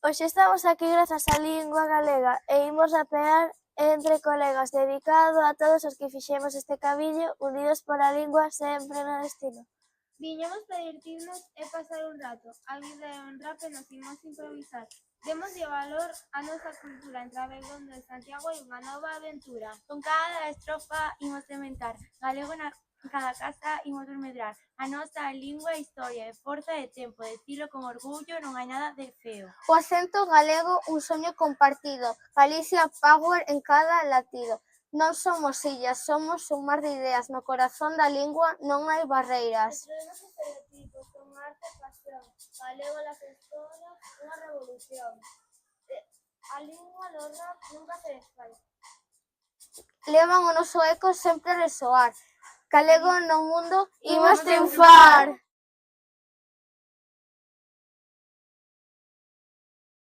Hoxe estamos aquí grazas á lingua galega e imos rapear entre colegas dedicado a todos os que fixemos este camiño unidos pola lingua sempre no destino. Viñemos a divertirnos e pasar un rato. A vida é un rap e nos imos improvisar. Demoslle valor a nosa cultura en Travegondo de Santiago e unha nova aventura. Con cada estrofa imos cementar, galego na cada casa imos medrar. A nosa lingua é historia, de forza e tempo, decilo con orgullo, non hai nada de feo. O acento galego, un soño compartido, Galicia Power en cada latido. Non somos illas, somos un mar de ideas, no corazón da lingua non hai barreiras. Destruímos estereotipos con arte e pasión, galego las escolas, unha revolución. A lingua do rap nunca se desfai. Levan o noso eco sempre a resoar. Galego no mundo imos triunfar.